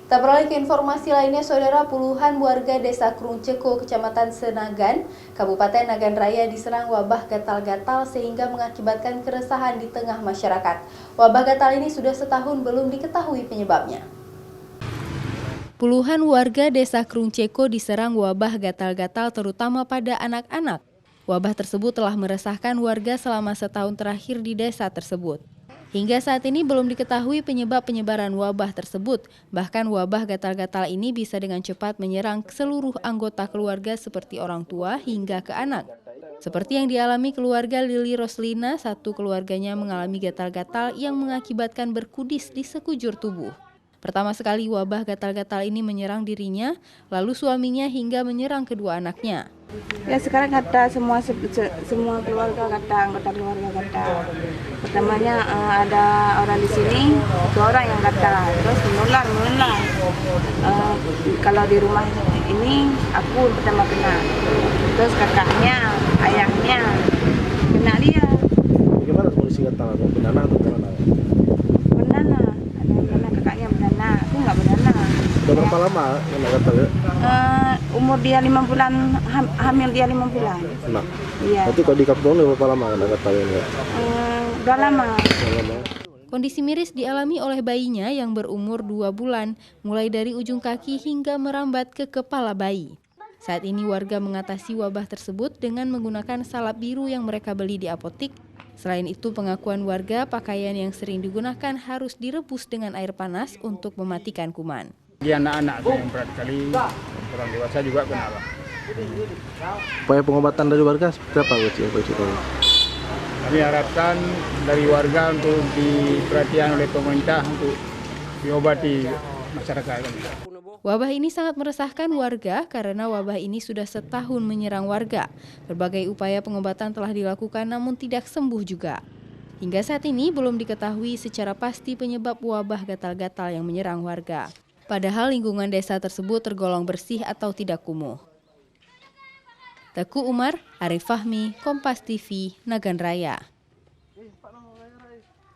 Tak beralih ke informasi lainnya, saudara, puluhan warga desa Krungceko, Kecamatan Senagan, Kabupaten Nagan Raya diserang wabah gatal-gatal sehingga mengakibatkan keresahan di tengah masyarakat. Wabah gatal ini sudah setahun belum diketahui penyebabnya. Puluhan warga desa Krungceko diserang wabah gatal-gatal terutama pada anak-anak. Wabah tersebut telah meresahkan warga selama setahun terakhir di desa tersebut. Hingga saat ini belum diketahui penyebab penyebaran wabah tersebut. Bahkan wabah gatal-gatal ini bisa dengan cepat menyerang seluruh anggota keluarga seperti orang tua hingga ke anak. Seperti yang dialami keluarga Lili Roslina, satu keluarganya mengalami gatal-gatal yang mengakibatkan berkudis di sekujur tubuh. Pertama sekali wabah gatal-gatal ini menyerang dirinya, lalu suaminya hingga menyerang kedua anaknya. Ya sekarang kata semua keluarga kata, anggota keluarga kata. Pertamanya ada orang di sini, dua orang yang kata, terus menular. Kalau di rumah ini aku pertama kena, terus kakaknya, ayahnya kena dia. Bagaimana kondisi gatal? Berdana atau berdana? Berdana, ada yang kena kakaknya berdana, aku nggak berdana. Sudah berapa lama kena gatal ya? Umur dia 5 bulan, hamil dia 5 bulan. Nah, iya. Nanti kalau di kampung berapa lama kena gatal ya? Udah lama. Kondisi miris dialami oleh bayinya yang berumur 2 bulan, mulai dari ujung kaki hingga merambat ke kepala bayi. Saat ini warga mengatasi wabah tersebut dengan menggunakan salep biru yang mereka beli di apotik. Selain itu, pengakuan warga, pakaian yang sering digunakan harus direbus dengan air panas untuk mematikan kuman. Di anak-anak yang berat kali, orang dewasa juga kena. Upaya pengobatan dari warga seperti apa? Kami harapkan dari warga untuk diperhatikan oleh pemerintah untuk diobati masyarakat. Wabah ini sangat meresahkan warga karena wabah ini sudah setahun menyerang warga. Berbagai upaya pengobatan telah dilakukan namun tidak sembuh juga. Hingga saat ini belum diketahui secara pasti penyebab wabah gatal-gatal yang menyerang warga. Padahal lingkungan desa tersebut tergolong bersih atau tidak kumuh. Teguh Umar, Arif Fahmi, Kompas TV, Nagan Raya.